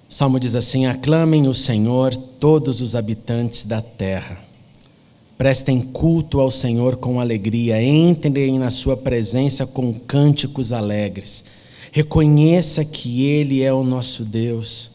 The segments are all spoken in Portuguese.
O Salmo diz assim: aclamem o Senhor todos os habitantes da terra. Prestem culto ao Senhor com alegria, entrem na sua presença com cânticos alegres. Reconheça que Ele é o nosso Deus.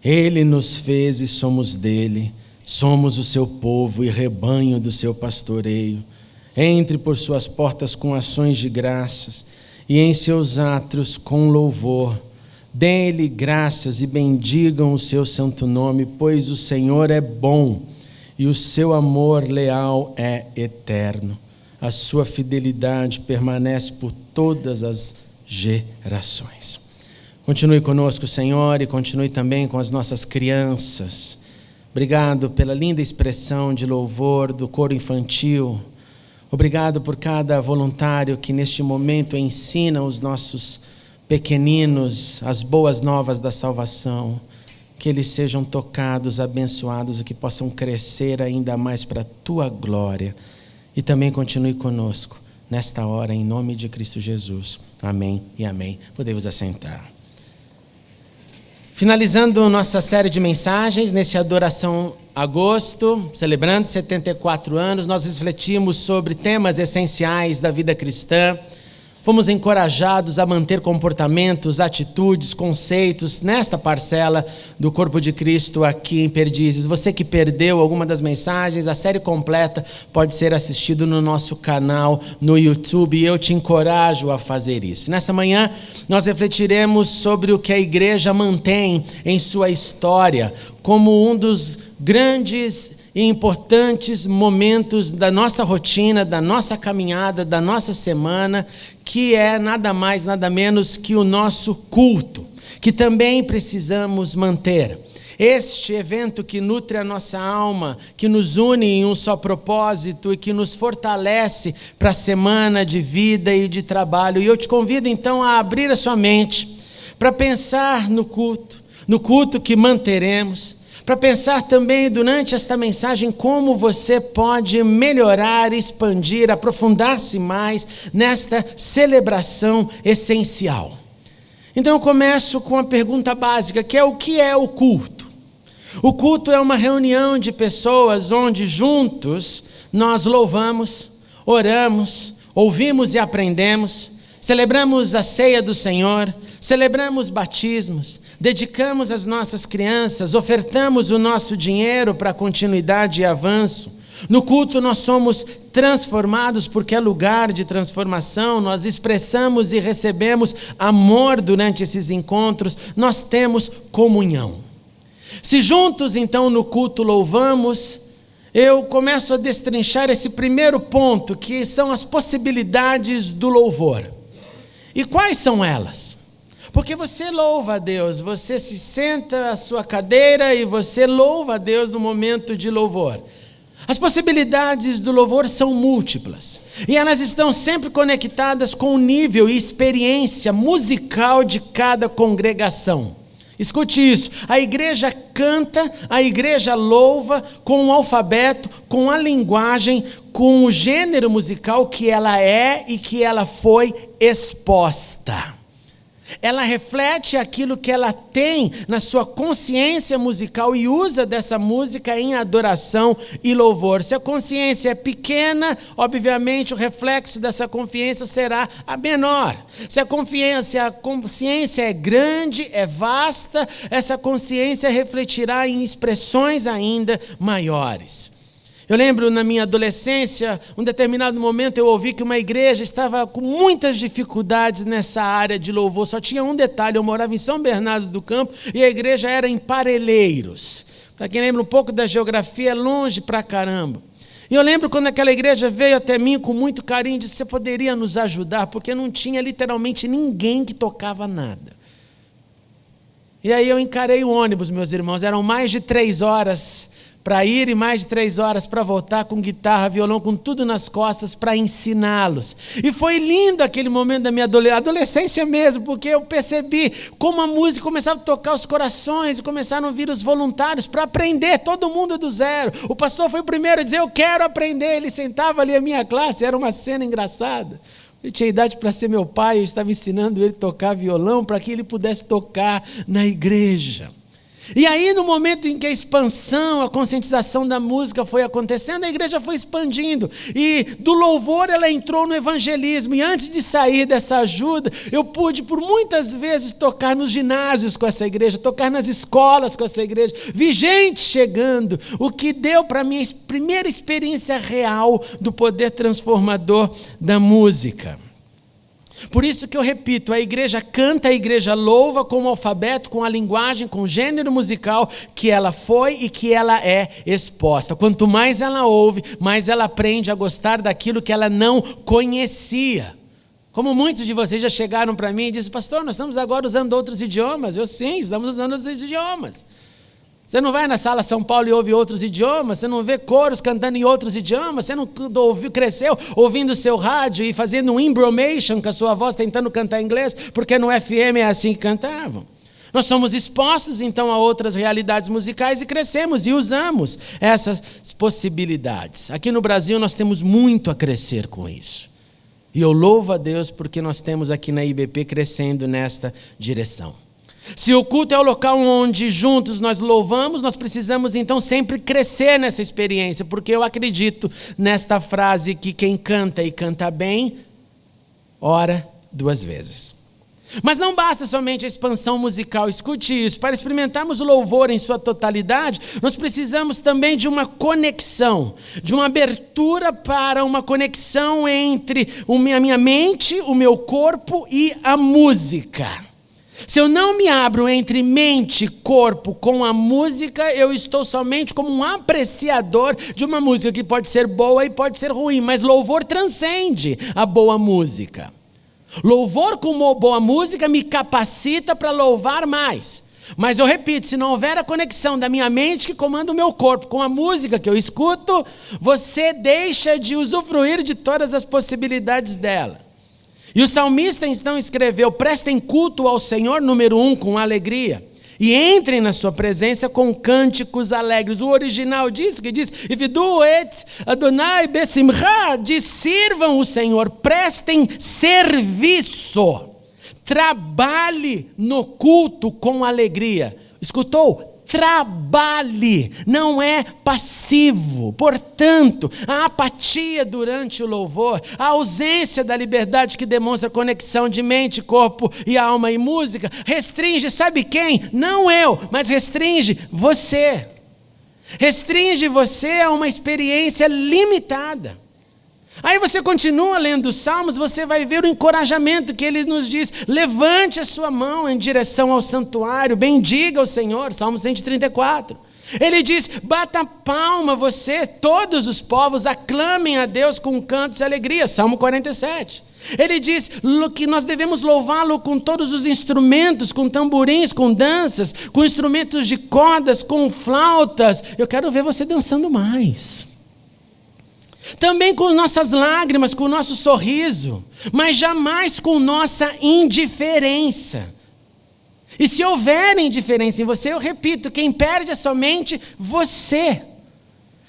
Ele nos fez e somos dele. Somos o seu povo e rebanho do seu pastoreio. Entre por suas portas com ações de graças e em seus átrios com louvor. Dê-lhe graças e bendigam o seu santo nome, pois o Senhor é bom e o seu amor leal é eterno. A sua fidelidade permanece por todas as gerações. Continue conosco, Senhor, e continue também com as nossas crianças. Obrigado pela linda expressão de louvor do coro infantil. Obrigado por cada voluntário que neste momento ensina os nossos pequeninos as boas novas da salvação. Que eles sejam tocados, abençoados e que possam crescer ainda mais para a tua glória. E também continue conosco nesta hora, em nome de Cristo Jesus. Amém e amém. Podemos assentar. Finalizando nossa série de mensagens, nesse Adoração Agosto, celebrando 74 anos, nós refletimos sobre temas essenciais da vida cristã. Fomos encorajados a manter comportamentos, atitudes, conceitos nesta parcela do corpo de Cristo aqui em Perdizes. Você que perdeu alguma das mensagens, a série completa pode ser assistida no nosso canal no YouTube e eu te encorajo a fazer isso. Nessa manhã nós refletiremos sobre o que a igreja mantém em sua história como um dos grandes e importantes momentos da nossa rotina, da nossa caminhada, da nossa semana, que é nada mais, nada menos que o nosso culto, que também precisamos manter. Este evento que nutre a nossa alma, que nos une em um só propósito e que nos fortalece para a semana de vida e de trabalho. E eu te convido então a abrir a sua mente para pensar no culto que manteremos, para pensar também durante esta mensagem como você pode melhorar, expandir, aprofundar-se mais nesta celebração essencial. Então eu começo com a pergunta básica, que é o que é o culto? O culto é uma reunião de pessoas onde juntos nós louvamos, oramos, ouvimos e aprendemos, celebramos a ceia do Senhor, celebramos batismos, dedicamos as nossas crianças, ofertamos o nosso dinheiro para continuidade e avanço. No culto nós somos transformados porque é lugar de transformação, nós expressamos e recebemos amor durante esses encontros, nós temos comunhão. Se juntos então no culto louvamos, eu começo a destrinchar esse primeiro ponto, que são as possibilidades do louvor. E quais são elas? Porque você louva a Deus, você se senta à sua cadeira e você louva a Deus no momento de louvor. As possibilidades do louvor são múltiplas e elas estão sempre conectadas com o nível e experiência musical de cada congregação. Escute isso, a igreja canta, a igreja louva com o alfabeto, com a linguagem, com o gênero musical que ela é e que ela foi exposta. Ela reflete aquilo que ela tem na sua consciência musical e usa dessa música em adoração e louvor. Se a consciência é pequena, obviamente o reflexo dessa consciência será a menor. Se a consciência é grande, é vasta, essa consciência refletirá em expressões ainda maiores. Eu lembro na minha adolescência, um determinado momento eu ouvi que uma igreja estava com muitas dificuldades nessa área de louvor. Só tinha um detalhe, eu morava em São Bernardo do Campo e a igreja era em Parelheiros. Para quem lembra um pouco da geografia, é longe pra caramba. E eu lembro quando aquela igreja veio até mim com muito carinho e disse: você poderia nos ajudar? Porque não tinha literalmente ninguém que tocava nada. E aí eu encarei o ônibus, meus irmãos, eram mais de 3 horas para ir e mais de 3 horas para voltar com guitarra, violão, com tudo nas costas para ensiná-los. E foi lindo aquele momento da minha adolescência mesmo, porque eu percebi como a música começava a tocar os corações e começaram a vir os voluntários para aprender, todo mundo do zero. O pastor foi o primeiro a dizer: eu quero aprender. Ele sentava ali a minha classe, era uma cena engraçada. Ele tinha idade para ser meu pai, eu estava ensinando ele a tocar violão para que ele pudesse tocar na igreja. E aí, no momento em que a expansão, a conscientização da música foi acontecendo, a igreja foi expandindo. E do louvor ela entrou no evangelismo. E antes de sair dessa ajuda, eu pude por muitas vezes tocar nos ginásios com essa igreja, tocar nas escolas com essa igreja. Vi gente chegando, o que deu para mim a primeira experiência real do poder transformador da música. Por isso que eu repito, a igreja canta, a igreja louva com o alfabeto, com a linguagem, com o gênero musical que ela foi e que ela é exposta. Quanto mais ela ouve, mais ela aprende a gostar daquilo que ela não conhecia. Como muitos de vocês já chegaram para mim e disseram: pastor, nós estamos agora usando outros idiomas. Eu sim, estamos usando outros idiomas. Você não vai na sala São Paulo e ouve outros idiomas, você não vê coros cantando em outros idiomas, você não cresceu ouvindo seu rádio e fazendo um embromation com a sua voz, tentando cantar em inglês, porque no FM é assim que cantavam. Nós somos expostos então a outras realidades musicais e crescemos e usamos essas possibilidades. Aqui no Brasil nós temos muito a crescer com isso. E eu louvo a Deus porque nós temos aqui na IBP crescendo nesta direção. Se o culto é o local onde juntos nós louvamos, nós precisamos então sempre crescer nessa experiência, porque eu acredito nesta frase que quem canta e canta bem, ora 2 vezes. Mas não basta somente a expansão musical, escute isso, para experimentarmos o louvor em sua totalidade, nós precisamos também de uma conexão, de uma abertura para uma conexão entre a minha mente, o meu corpo e a música. Se eu não me abro entre mente e corpo com a música, eu estou somente como um apreciador de uma música que pode ser boa e pode ser ruim, mas louvor transcende a boa música. Louvor com boa música me capacita para louvar mais. Mas eu repito, se não houver a conexão da minha mente que comanda o meu corpo com a música que eu escuto, você deixa de usufruir de todas as possibilidades dela. E o salmista então escreveu: prestem culto ao Senhor, número 1, com alegria, e entrem na sua presença com cânticos alegres. O original diz, Ividu et Adonai besimcha, diz: sirvam o Senhor, prestem serviço, trabalhe no culto com alegria. Escutou? Trabalhe, não é passivo. Portanto, a apatia durante o louvor, a ausência da liberdade que demonstra conexão de mente, corpo e alma e música, restringe, sabe quem? Não eu, mas restringe você. Restringe você a uma experiência limitada. Aí você continua lendo os Salmos, você vai ver o encorajamento que ele nos diz: levante a sua mão em direção ao santuário, bendiga o Senhor, Salmo 134. Ele diz: bata palma você, todos os povos, aclamem a Deus com cantos e alegria, Salmo 47. Ele diz que nós devemos louvá-lo com todos os instrumentos, com tamborins, com danças, com instrumentos de cordas, com flautas. Eu quero ver você dançando mais. Também com nossas lágrimas, com o nosso sorriso, mas jamais com nossa indiferença. E se houver indiferença em você, eu repito, quem perde é somente você.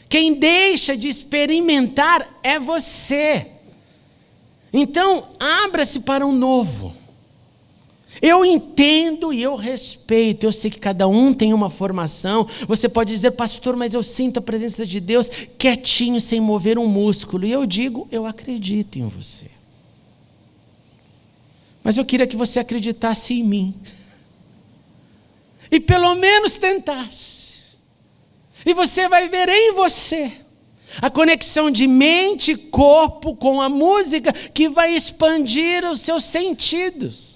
Quem deixa de experimentar é você. Então, abra-se para um novo. Eu entendo e eu respeito, eu sei que cada um tem uma formação. Você pode dizer: pastor, mas eu sinto a presença de Deus quietinho, sem mover um músculo. E eu digo: eu acredito em você. Mas eu queria que você acreditasse em mim. E pelo menos tentasse. E você vai ver em você a conexão de mente e corpo com a música que vai expandir os seus sentidos.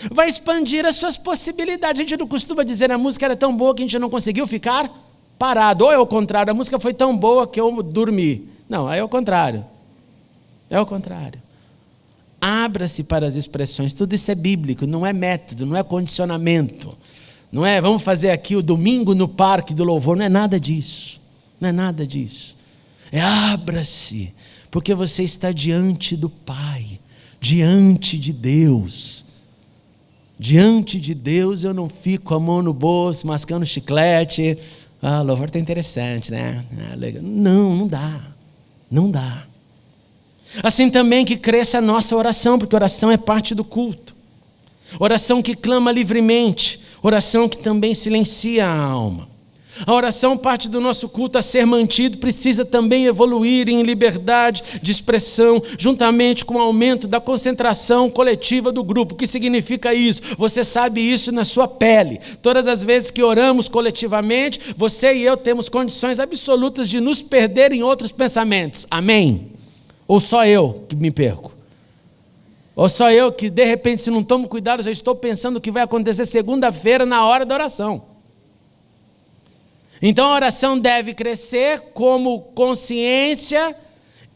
Vai expandir as suas possibilidades. A gente não costuma dizer: a música era tão boa que a gente não conseguiu ficar parado. Ou é o contrário, a música foi tão boa que eu dormi. Não, aí é o contrário. É o contrário. Abra-se para as expressões. Tudo isso é bíblico, não é método, não é condicionamento. Não é, vamos fazer aqui o domingo no parque do louvor. Não é nada disso. Não é nada disso. É abra-se, porque você está diante do Pai, diante de Deus. Diante de Deus eu não fico com a mão no bolso, mascando chiclete. Ah, o louvor está interessante, né? Ah, legal. Não dá. Não dá. Assim também que cresça a nossa oração, porque oração é parte do culto. Oração que clama livremente. Oração que também silencia a alma. A oração, parte do nosso culto a ser mantido, precisa também evoluir em liberdade de expressão, juntamente com o aumento da concentração coletiva do grupo. O que significa isso? Você sabe isso na sua pele. Todas as vezes que oramos coletivamente, você e eu temos condições absolutas de nos perder em outros pensamentos. Amém? Ou só eu que me perco? Ou só eu que, de repente, se não tomo cuidado, já estou pensando o que vai acontecer segunda-feira na hora da oração. Então a oração deve crescer como consciência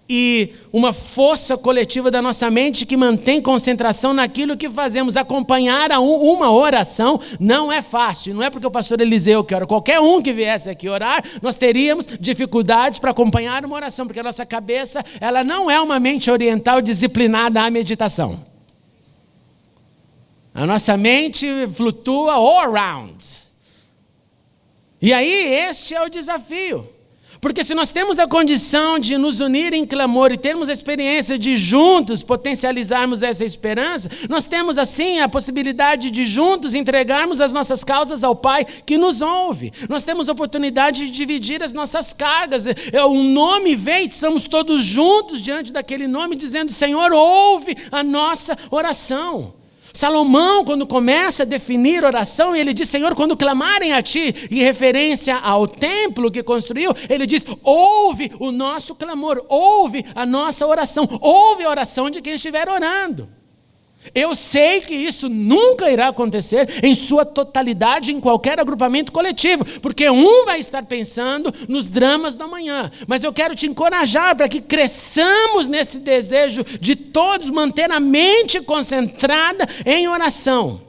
e uma força coletiva da nossa mente que mantém concentração naquilo que fazemos. Acompanhar uma oração não é fácil, não é porque o pastor Eliseu que ora, qualquer um que viesse aqui orar, nós teríamos dificuldades para acompanhar uma oração, porque a nossa cabeça, ela não é uma mente oriental disciplinada à meditação. A nossa mente flutua all around. E aí, este é o desafio. Porque se nós temos a condição de nos unir em clamor e termos a experiência de juntos potencializarmos essa esperança, nós temos assim a possibilidade de juntos entregarmos as nossas causas ao Pai que nos ouve. Nós temos a oportunidade de dividir as nossas cargas. O nome vem, estamos todos juntos diante daquele nome dizendo: Senhor, ouve a nossa oração. Salomão, quando começa a definir oração, ele diz: Senhor, quando clamarem a Ti, em referência ao templo que construiu, ele diz: ouve o nosso clamor, ouve a nossa oração, ouve a oração de quem estiver orando. Eu sei que isso nunca irá acontecer em sua totalidade em qualquer agrupamento coletivo, porque um vai estar pensando nos dramas do amanhã. Mas eu quero te encorajar para que cresçamos nesse desejo de todos manter a mente concentrada em oração.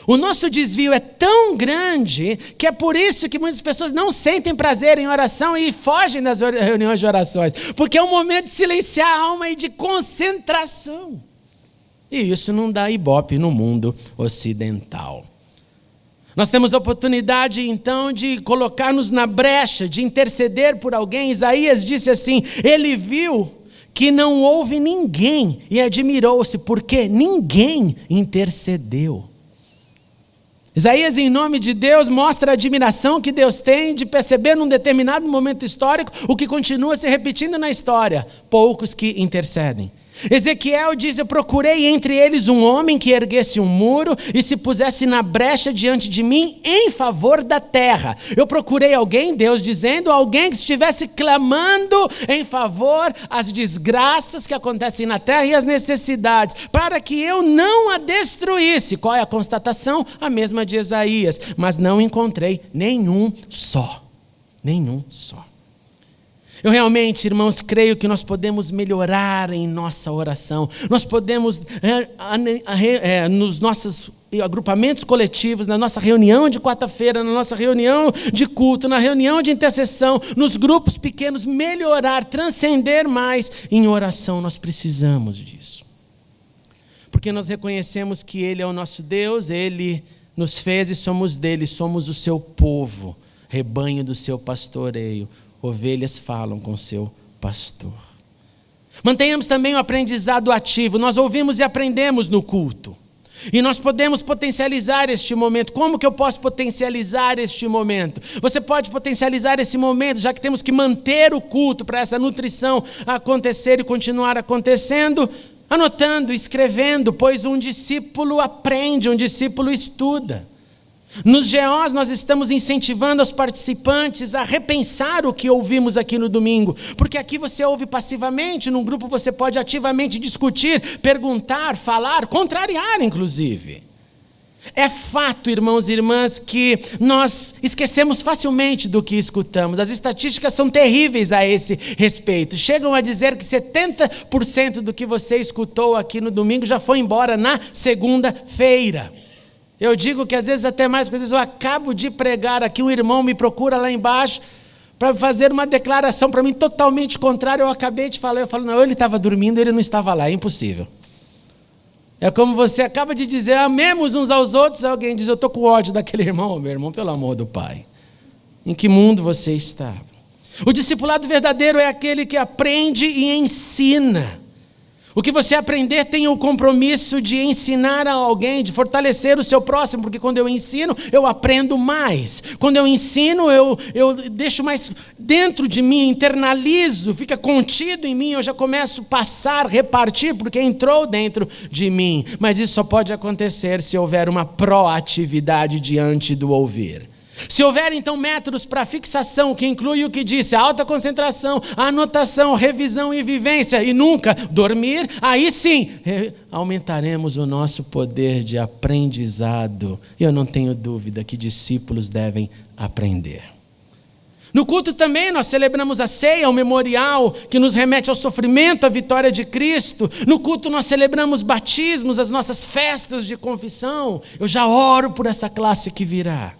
O nosso desvio é tão grande que é por isso que muitas pessoas não sentem prazer em oração e fogem das reuniões de orações, porque é um momento de silenciar a alma e de concentração. E isso não dá ibope no mundo ocidental. Nós temos a oportunidade, então, de colocar-nos na brecha, de interceder por alguém. Isaías disse assim: ele viu que não houve ninguém e admirou-se, porque ninguém intercedeu. Isaías, em nome de Deus, mostra a admiração que Deus tem de perceber num determinado momento histórico o que continua se repetindo na história: poucos que intercedem. Ezequiel diz: eu procurei entre eles um homem que erguesse um muro e se pusesse na brecha diante de mim em favor da terra. Eu procurei alguém, Deus dizendo, alguém que estivesse clamando em favor às desgraças que acontecem na terra e as necessidades, para que eu não a destruísse. Qual é a constatação? A mesma de Isaías. Mas não encontrei nenhum só. Nenhum só. Eu realmente, irmãos, creio que nós podemos melhorar em nossa oração. Nós podemos, nos nossos agrupamentos coletivos, na nossa reunião de quarta-feira, na nossa reunião de culto, na reunião de intercessão, nos grupos pequenos, melhorar, transcender mais em oração. Nós precisamos disso. Porque nós reconhecemos que Ele é o nosso Deus, Ele nos fez e somos dele, somos o seu povo, rebanho do seu pastoreio. Ovelhas falam com seu pastor. Mantenhamos também o aprendizado ativo. Nós ouvimos e aprendemos no culto. E nós podemos potencializar este momento. Como que eu posso potencializar este momento? Você pode potencializar esse momento, já que temos que manter o culto para essa nutrição acontecer e continuar acontecendo, anotando, escrevendo, pois um discípulo aprende, um discípulo estuda. Nos GOs nós estamos incentivando os participantes a repensar o que ouvimos aqui no domingo, porque aqui você ouve passivamente, num grupo você pode ativamente discutir, perguntar, falar, contrariar inclusive. É fato, irmãos e irmãs, que nós esquecemos facilmente do que escutamos. As estatísticas são terríveis a esse respeito. Chegam a dizer que 70% do que você escutou aqui no domingo já foi embora na segunda-feira. Eu digo que às vezes até mais, porque às vezes eu acabo de pregar aqui, um irmão me procura lá embaixo para fazer uma declaração para mim totalmente contrária. Eu acabei de falar, eu falo, não, ele estava dormindo, ele não estava lá, é impossível. É como você acaba de dizer, amemos uns aos outros, alguém diz, eu estou com ódio daquele irmão. Meu irmão, pelo amor do Pai, em que mundo você estava? O discipulado verdadeiro é aquele que aprende e ensina. O que você aprender, tenha o compromisso de ensinar a alguém, de fortalecer o seu próximo, porque quando eu ensino, eu aprendo mais. Quando eu ensino, eu deixo mais dentro de mim, internalizo, fica contido em mim, eu já começo a passar, repartir, porque entrou dentro de mim. Mas isso só pode acontecer se houver uma proatividade diante do ouvir. Se houver então métodos para fixação, que inclui o que disse, alta concentração, anotação, revisão e vivência, e nunca dormir, aí sim aumentaremos o nosso poder de aprendizado. E eu não tenho dúvida que discípulos devem aprender. No culto também nós celebramos a ceia, o memorial que nos remete ao sofrimento, à vitória de Cristo. No culto nós celebramos batismos, as nossas festas de confissão. Eu já oro por essa classe que virá.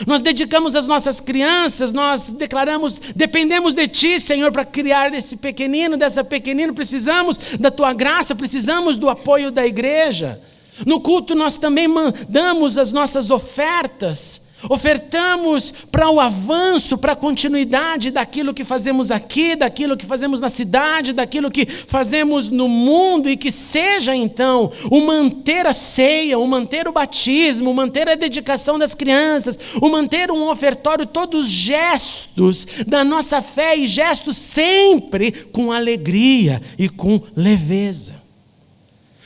Nós dedicamos as nossas crianças, nós declaramos, dependemos de Ti, Senhor, para criar esse pequenino, dessa pequenina, precisamos da Tua graça, precisamos do apoio da igreja. No culto nós também mandamos as nossas ofertas, ofertamos para o avanço, para a continuidade daquilo que fazemos aqui, daquilo que fazemos na cidade, daquilo que fazemos no mundo, e que seja então o manter a ceia, o manter o batismo, o manter a dedicação das crianças, o manter um ofertório, todos gestos da nossa fé, e gestos sempre com alegria e com leveza.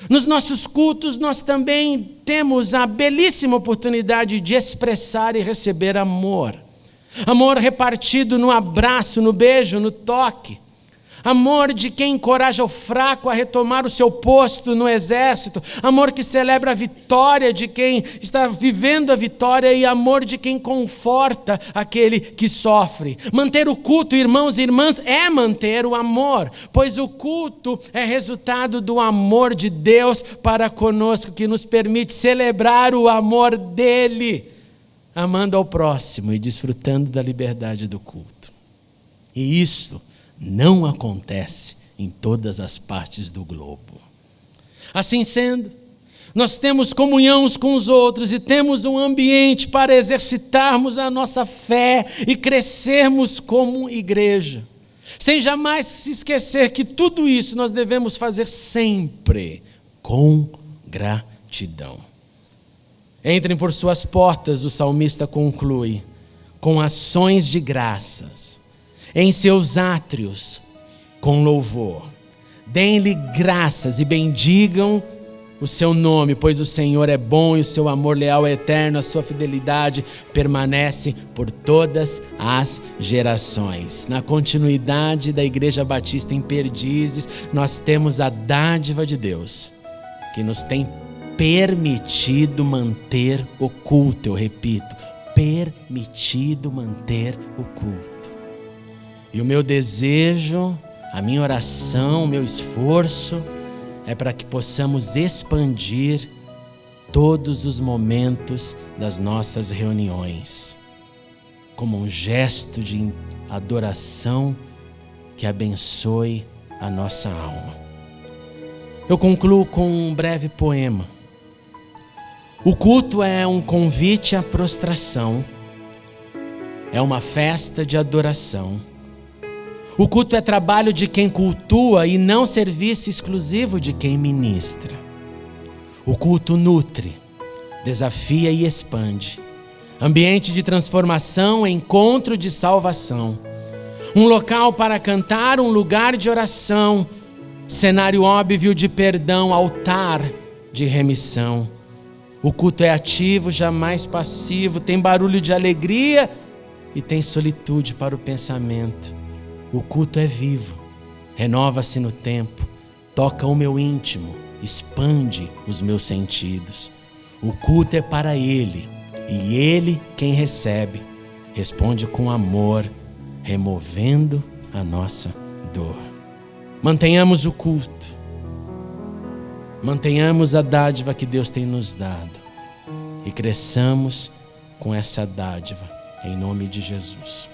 Nos nossos cultos nós também temos a belíssima oportunidade de expressar e receber amor. Amor repartido no abraço, no beijo, no toque. Amor de quem encoraja o fraco a retomar o seu posto no exército. Amor que celebra a vitória de quem está vivendo a vitória, e amor de quem conforta aquele que sofre. Manter o culto, irmãos e irmãs, é manter o amor, pois o culto é resultado do amor de Deus para conosco, que nos permite celebrar o amor dele, amando ao próximo e desfrutando da liberdade do culto. E isso não acontece em todas as partes do globo. Assim sendo, nós temos comunhão uns com os outros e temos um ambiente para exercitarmos a nossa fé e crescermos como igreja, sem jamais se esquecer que tudo isso nós devemos fazer sempre com gratidão. Entrem por suas portas, o salmista conclui, com ações de graças. Em seus átrios, com louvor. Deem-lhe graças e bendigam o seu nome, pois o Senhor é bom e o seu amor leal é eterno, a sua fidelidade permanece por todas as gerações. Na continuidade da Igreja Batista em Perdizes, nós temos a dádiva de Deus, que nos tem permitido manter o culto, eu repito, permitido manter o culto. E o meu desejo, a minha oração, o meu esforço é para que possamos expandir todos os momentos das nossas reuniões, como um gesto de adoração que abençoe a nossa alma. Eu concluo com um breve poema. O culto é um convite à prostração, é uma festa de adoração. O culto é trabalho de quem cultua e não serviço exclusivo de quem ministra. O culto nutre, desafia e expande. Ambiente de transformação, encontro de salvação. Um local para cantar, um lugar de oração. Cenário óbvio de perdão, altar de remissão. O culto é ativo, jamais passivo. Tem barulho de alegria e tem solitude para o pensamento. O culto é vivo, renova-se no tempo, toca o meu íntimo, expande os meus sentidos. O culto é para Ele, e Ele, quem recebe, responde com amor, removendo a nossa dor. Mantenhamos o culto, mantenhamos a dádiva que Deus tem nos dado, e cresçamos com essa dádiva, em nome de Jesus.